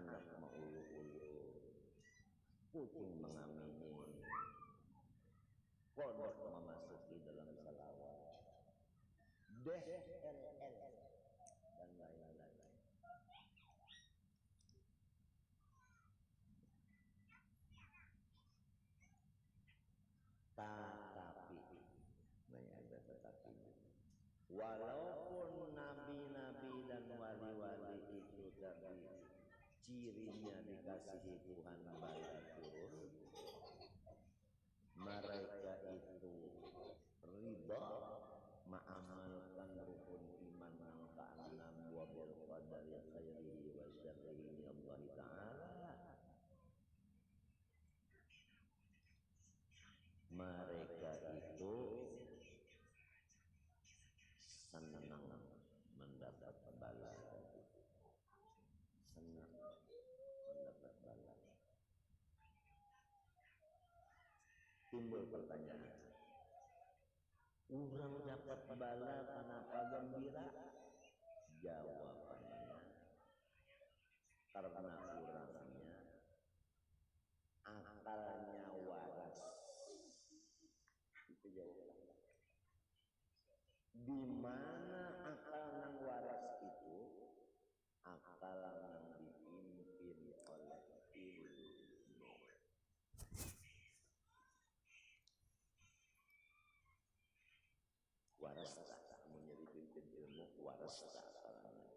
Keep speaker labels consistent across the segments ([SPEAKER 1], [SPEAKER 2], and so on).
[SPEAKER 1] anak mengulu-ulu, kucing mengamini, kodok memasuki dalam salawat, DLL dan lain-lain. Tetapi, ada tetapinya. Walaupun nabi-nabi dan wali-wali itu tadi cirinya dikasihi Tuhan bala turun, mereka itu ridha mengamalkan rukun iman yang keenam wa bil qadari khairihi wa syarrihi min Allah Ta'ala. Mereka itu senang mendapat bala, senang mendapat bala. Timbul pertanyaan, orang dapat bala kenapa gembira? Jawabannya, karena orangnya akalnya waras. Itu jawabannya. Di mana akal yang waras itu? Akal yang dipimpin oleh ilmu. Waras tak menjadi pimpin ilmu, waras tak akalnya.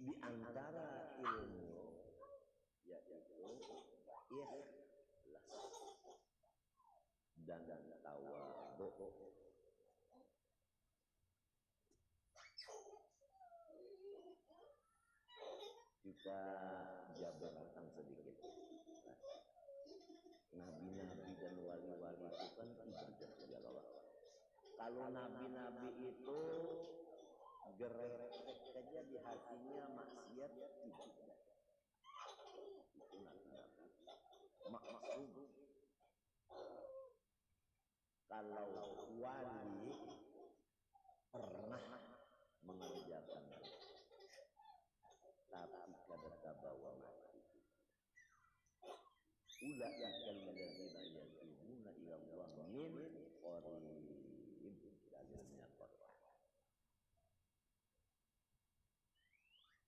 [SPEAKER 1] Di antara ilmu yaitu ikhlas dan tawadhu. Kita jabarkan sedikit. Nabi-nabi dan wali-wali itu kan ibadah kepada Allah. Kalau nabi-nabi itu gerak saja di hatinya maksiat tidak. Itu nabi-nabi maksud. Kalau wali pernah mengerjakan, tapi kada bawa mati. Ulaika alladzina yatubuna ila Allah min qarib, dalilnya Quran.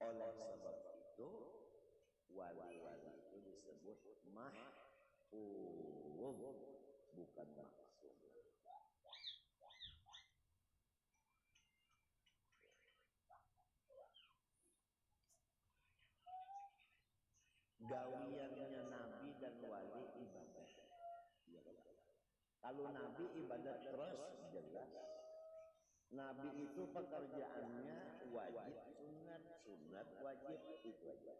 [SPEAKER 1] Oleh sebab itu wali-wali itu disebut mahfuz, bukan maksum. Gawiannya nabi dan wali ibadah. Ya, kalau nabi ibadah terus jelas. Nabi itu pekerjaannya wajib, sunat wajib, itu aja.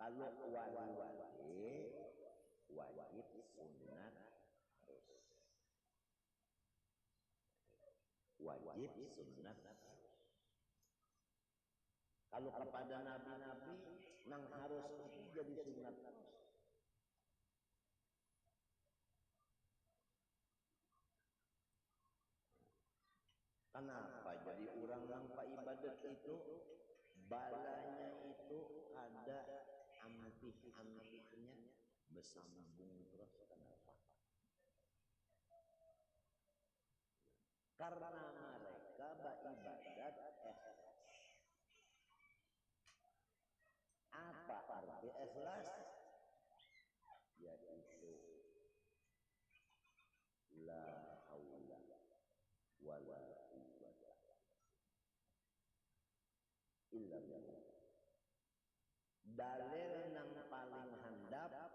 [SPEAKER 1] Kalau wali-wali wajib, sunat terus. Wajib, sunat terus. Kalau kepada nabi-nabi nang harus itu jadi sunat terus. Kenapa? Jadi orang tanpa ibadat itu balanya itu ada ampih-ampihnya bersambung terus. Kenapa? Karena mereka beribadat ikhlas. Apa arti ikhlas? Yaitu la haula wala quwwata illa billah. Dalil yang paling handap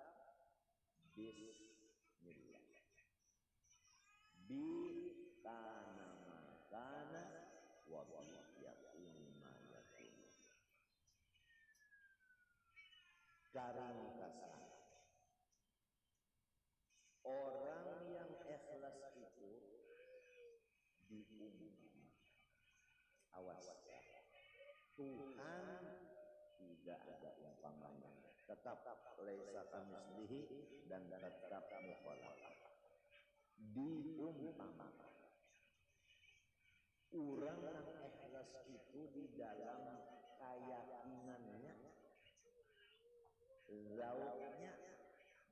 [SPEAKER 1] bismillah. Bi kana makana wa bi yakun ma yakun. Karang kasar. Orang yang ikhlas itu diumumkan. Awas ya. Tuhan tidak ada umpamanya. Tetap laisa kamitslihi dan tetap mukhalafah. Diumpamakan. itu di dalam keyakinannya, zauknya,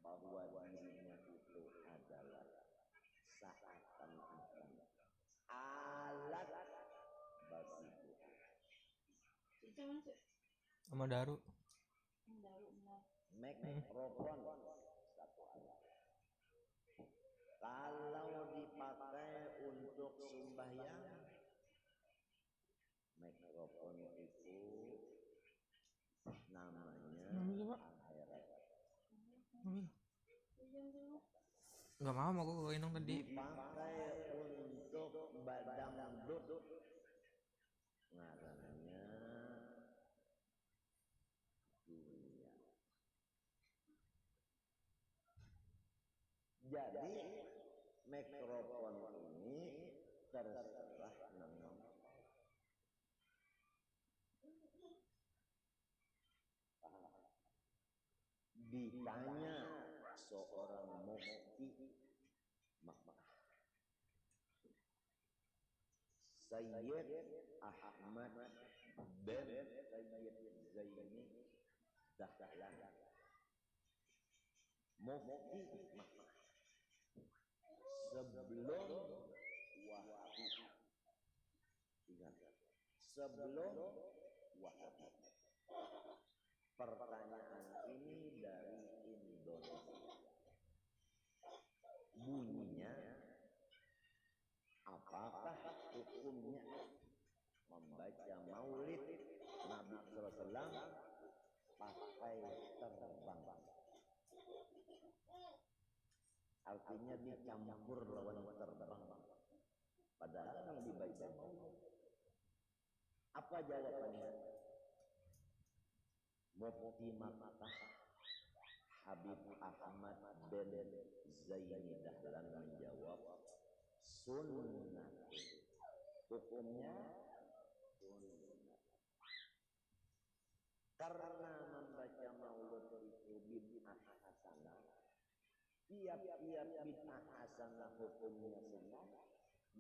[SPEAKER 1] bahwa dirinya itu adalah seakan-akan alat bagi Tuhan.
[SPEAKER 2] Sama Daru.
[SPEAKER 1] Mikrofon satu alat. Kalau dipakai untuk sembahyang, mikrofon itu namanya akhirat.
[SPEAKER 2] Gak mau aku gendong tadi.
[SPEAKER 1] Dipakai untuk badangdut, ngarannya dunia. Jadi mikrofon ini terserah nama. Ditanya seorang mufti Sayyid Ahmad bin Sayyid Zaini Dahlan, mufti sebelum Wahabi. Ingat, sebelum Wahabi. Pertanyaan ini dari Indonesia. Bunyinya, apakah hukumnya membaca maulid Nabi SAW pakai terbang? Artinya dicampur lawan terbang. Padahal yang dibaca maulid. Apa jawabannya? Mufti Makkah Habib Ahmad bin Zaini Dahlan menjawab, sunnah. Hukumnya sunnah. Karena membaca maulid itu bid'ah hasanah, tiap-tiap bid'ah hasanah hukumnya sunnah,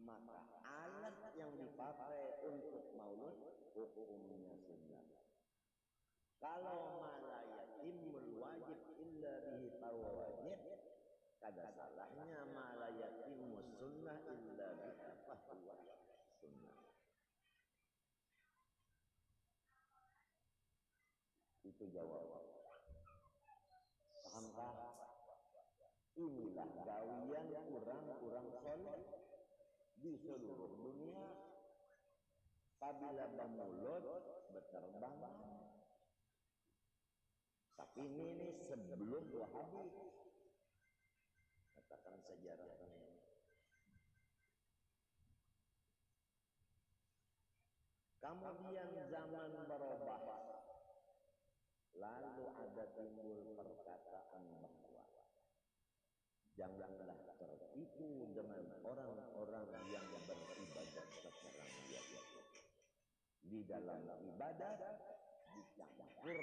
[SPEAKER 1] maka alat yang dipakai untuk maulid hukumnya sunnah. Kalau malayatimul wajib illa bihi wajib, kada salahnya malayatimus sunnah illa bihi fahuwa sunnah. Itu jawaban. Pahamkah? Inilah gawian kurang soleh di seluruh dunia. Apabila bermulut berterbangan. Tapi ini sebelum Wahabi. Katakan sejarahnya. Kemudian zaman berubah. Lalu ada timbul perkataan bahwa janganlah tertipu dengan orang-orang yang beribadah sekarang ya. Di dalam ibadah dicampur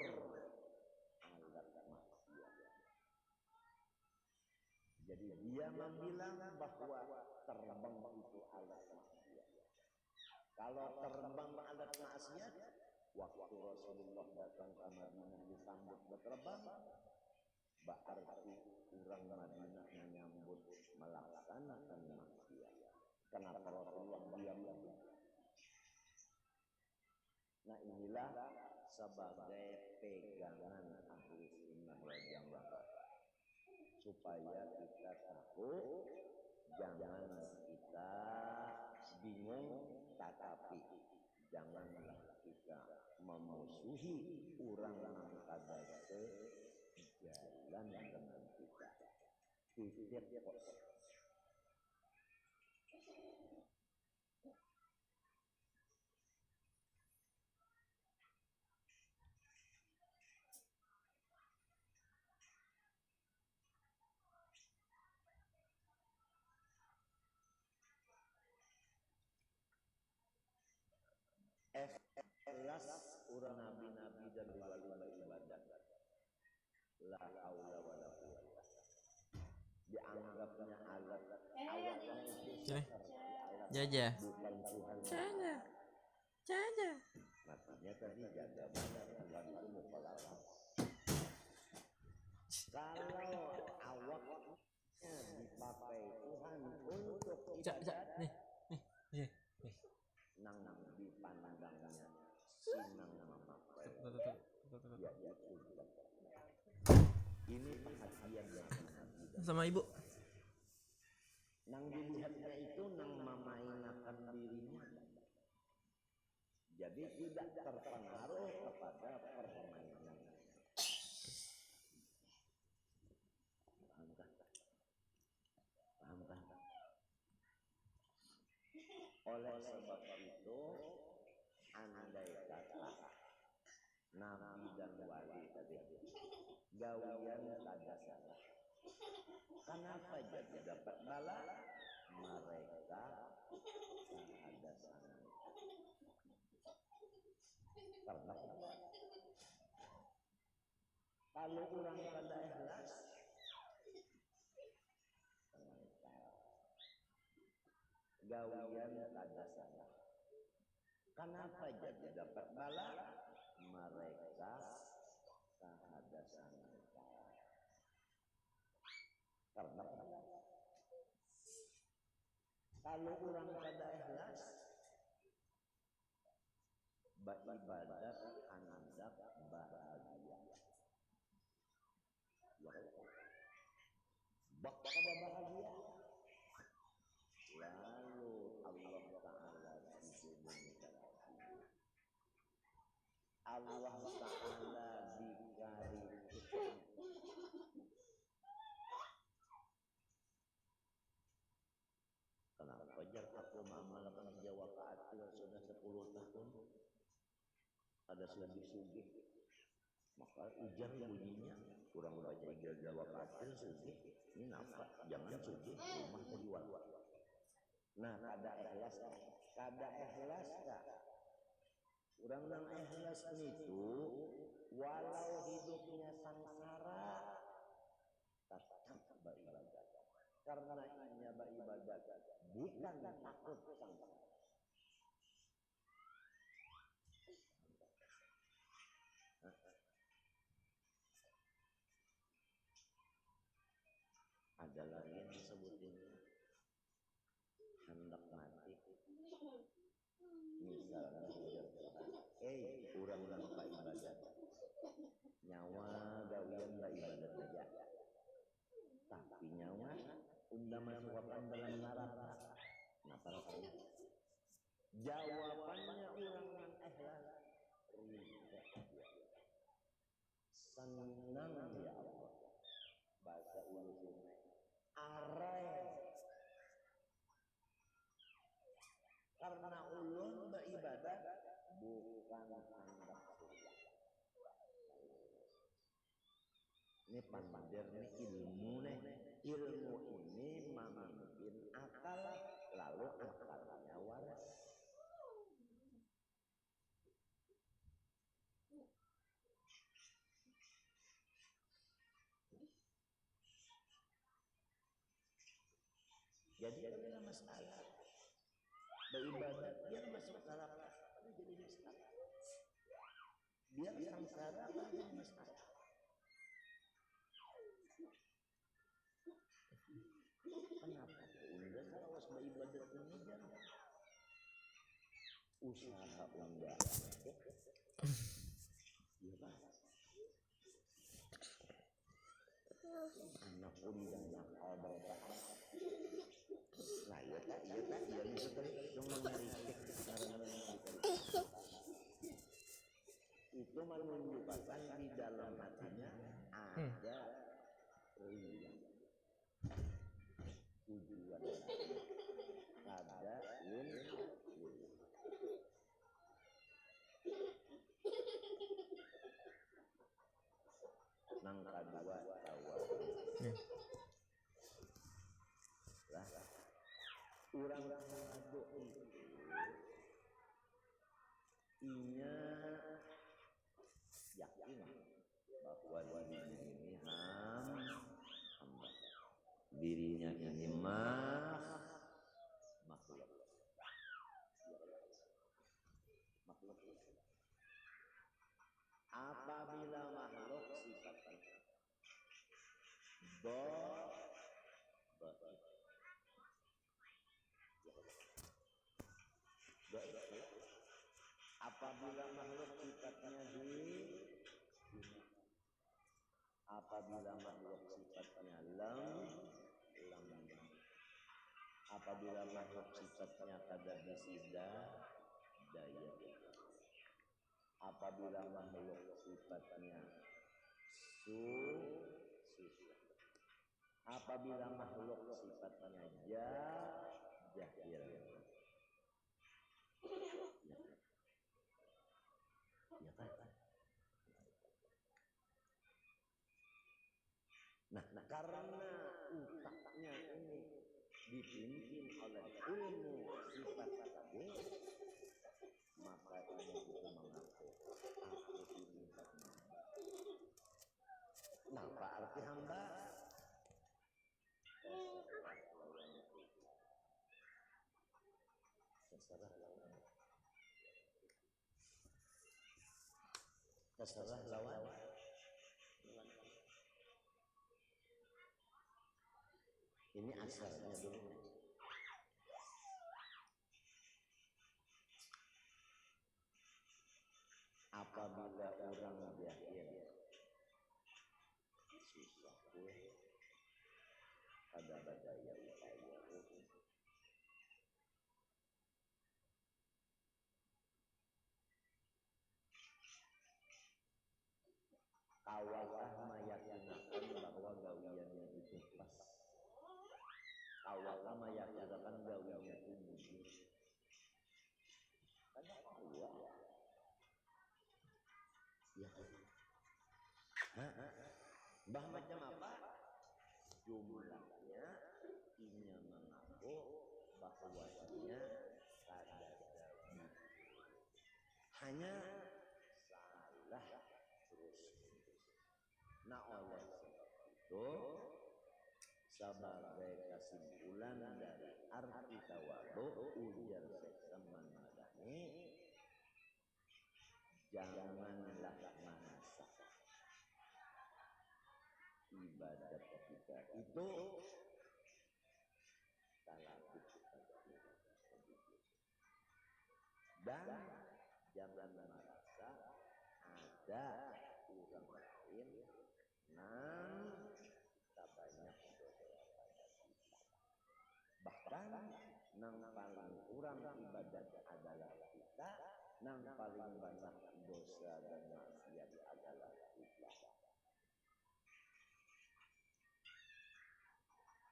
[SPEAKER 1] alat maksiat. Jadi dia membilang bahwa terbang itu alat maksiat. Kalau terbang alat maksiat, waktu Rasulullah datang ke Madinah disambut berterbang, berarti orang Madinah menyambut melaksanakan maksiat. Kenapa Rasulullah diam lagi? Nah inilah sebagai pegangan ahli sunnah wal jamaah supaya kita tahu, jangan kita bingung, tetapi janganlah kita memusuhi orang yang kada sejalan dengan kita. Titik kok. Ikhlas urang nabi-nabi dan wali-wali ibadat. La haula wala quwwata. Dianggapnya alat itu
[SPEAKER 2] Jaja.
[SPEAKER 1] bukan Tuhan.
[SPEAKER 2] Jaja.
[SPEAKER 1] makanya tadi jaga benar Tuhan itu mukhalafah. Kalau awaknya dipakai Tuhan untuk ibadat,
[SPEAKER 2] nih
[SPEAKER 1] nang dipandangnya sinang memakai yaitu ini perhatian yang
[SPEAKER 2] sama ibu.
[SPEAKER 1] Nang dilihatnya itu nang memainkan dirinya, jadi tidak terpengaruh kepada permainan. Pahamkah? Oleh sebab itu, andai kata nabi dan wali tadi gawian kada salah. Kenapa jadi dapat bala? Mereka ada sana. Karena kalau orang kada ikhlas, gawian kada salah. Kenapa jadi dapat bala? Mereka ada sana. Karena kalau orang kada ikhlas, beribadat anandak bahagia. Bak kada bahagia. Lalu Allah Ta'ala Allah Ta'ala dikari kenapa jar aku mengamalkan Jawa Kaatil sudah 10 tahun ada lebih sugih, maka ujar bunyinya kurang baca igal Jawa Kaatil sugih ini nafkah, jangan sugih rumah terjual. Nah kada ikhlas kah orang yang ikhlas itu walau hidupnya sangsara tetap beribadat. Karena inya beribadat bukan takut sangsara. Ada lagi yang sebutin hendak mati. Misalnya orang-orang pak ibadat nyawa gawian mbak ibadat saja, tapi nyawa unda masukkan dalam neraka. Kenapa rasanya? Jawabannya orang yang ikhlas, senang ya Allah. Bahasa ulun arai, karena ulun beribadat bukan hendak surga. Ini pandir nih ilmu nih, ilmu ini memimpin akal, lalu akalnya waras. Jadi ada masalah beribadat biar masuk neraka, jadi masalah. Biar sangsara jadi masalah. Kenapa? Unda awas beribadat ini jangan usaha unda. Iya kan? Anak unda nakal berapa? Nah iya tak bisa tadi dong mengeritik itu menunjukkan di dalam hatinya ada riya, tujuan ada nang kadua tawar lah orang ngadu itu inya yakin bahwa dirinya ini hamba, dirinya ini makhluk. Apabila makhluk sifatnya apabila makhluk sifatnya lam, apabila makhluk sifatnya kada bisida daya, apabila makhluk sifatnya apabila makhluk sifatnya jahil. Nah, karena utaknya ini dipimpin oleh ilmu sifat tadi, maka ini itu mengaku aku ini hamba. Nah, apa arti hamba? Terserah lawan. Ini asalnya dulu. Apabila orang jahil sesuatu pada badaya upaya awakah meyakinakan bahwa gawiannya itu pas, awakah meyakinakan gawiannya itu mujur, ada awak ya bah macam apa jumlahnya inya mengaku bahwasanya kada gawi, hanya salah terus. Nah, oleh itu sebagai kesimpulan dari arti tawadhu ujar Syekh Madani, janganlah merasa ibadat kita itu dan jangan merasa ada orang lain nang tak banyak dosa pada kita. Bahkan nang paling kurang ibadat adalah kita, nang paling banyak dosa dan maksiat adalah kita.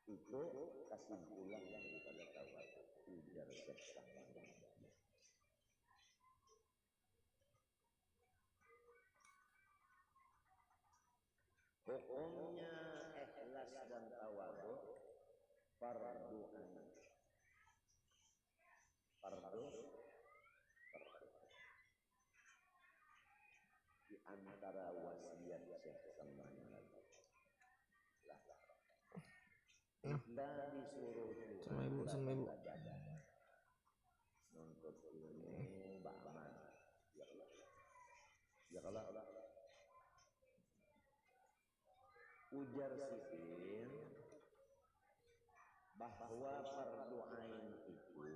[SPEAKER 1] Itu kesimpulan daripada tawadhu ujar Syekh Madani. Hukumnya ikhlas dan tawadhu fardu ain. Fardu di antara wasiat Syekh Madani. Kita disuruh
[SPEAKER 2] sama ibu.
[SPEAKER 1] Nuntut ilmu ba'aman. Ya kalau ujar Sidin bahwa fardu ain itu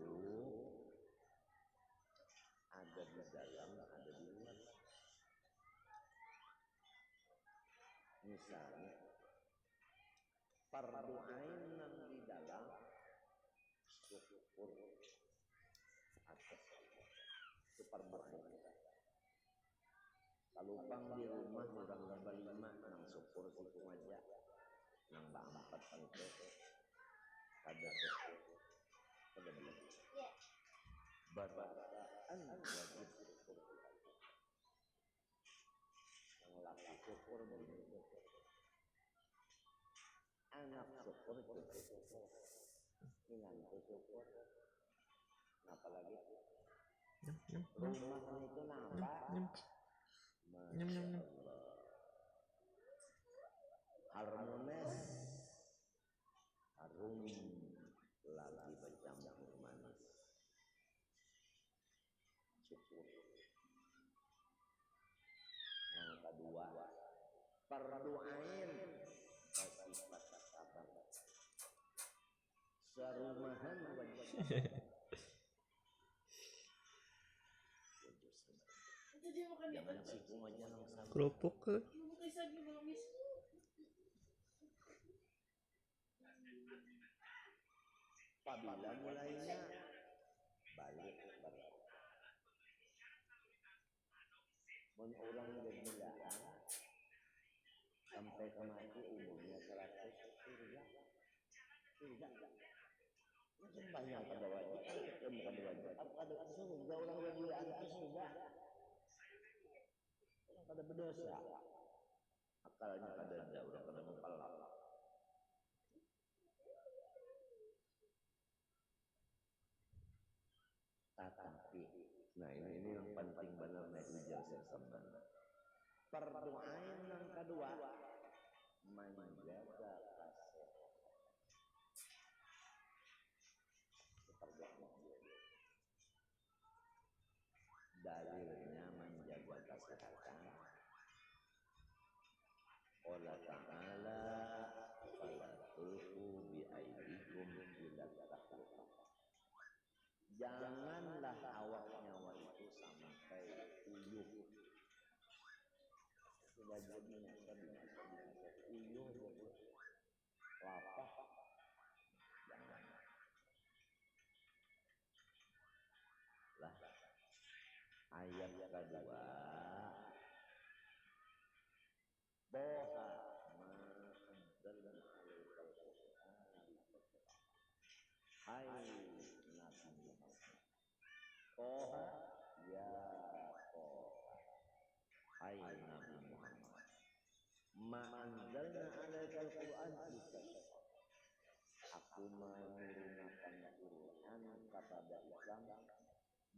[SPEAKER 1] ada di dalam, ada di luar. Misalnya fardu ain yang di dalam syukur atas Allah, itu fardu ain. Kalau pang di rumah orang berlima nang syukur situ aja, nang empat itu ada syukur, ada belum? Barbaan wajib syukur. Yang laki syukur begitu. Anak syukur syukur, menantu syukur, apalagi rumah itu nampak harmonis, harum, lagi bercampur manis, syukur. Yang kedua, fardu ain bersifat Sarumahan wajib.
[SPEAKER 3] Itu dia makan di
[SPEAKER 1] Jangan sikung aja nang sama.
[SPEAKER 2] Kerupuk ke?
[SPEAKER 3] bukan lagi mamis.
[SPEAKER 1] Apabila mulainya balik mun orang berjalan sampai ke mati umurnya 100 surga macam banyak pada wajib ketemu pada wajib apa ada surga orang berjalan ke surga orang pada berdosa akalnya kada ada orang pada mempelak tetapi nah ini yang penting benar nih ujar sesama perdoaan yang kedua menjaga kesehatan dalilnya menjaga kesehatan Allah Ta'ala fala tulqu bi aidikum ila tahlukah janganlah awak nyawa itu sampai uyuh sudah jadi uyuh jadi lapah jangan lah ayat kedua Toha ma'anzalna alaikal Qur'ana litashqa hai Nabi Muhammad Toha ya Toha hai Nabi Muhammad ma'anzalna alaikal Qur'ana litashqa aku menurunkan Quran kepada ikam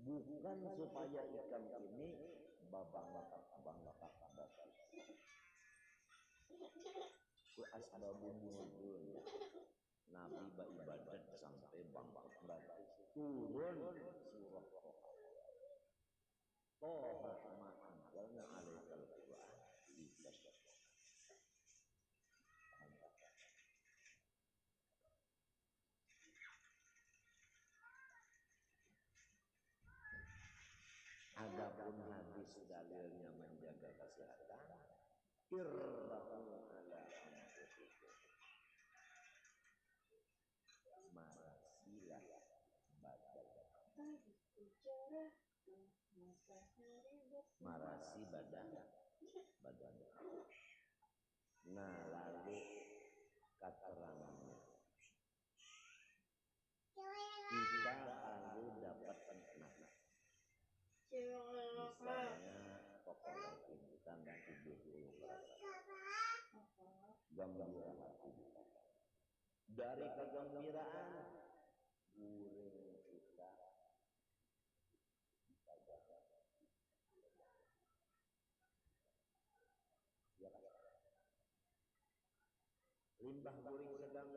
[SPEAKER 1] bukan supaya ikam ini babang-babang asbabun nuzul Nabi beribadat sampai bangkit berarti turun surah Toha ma'anzalna alaikal Qur'an litashqa adapun hadis dalilnya menjaga kesehatan irbahu ala anfusikum marasilah badan marasi badan nah lalu keterangannya kita perlu dapat pencernaan misalnya populasi kita 70% gembira hati dari kegembiraan guring kita jaga ya kan limbah guring sedang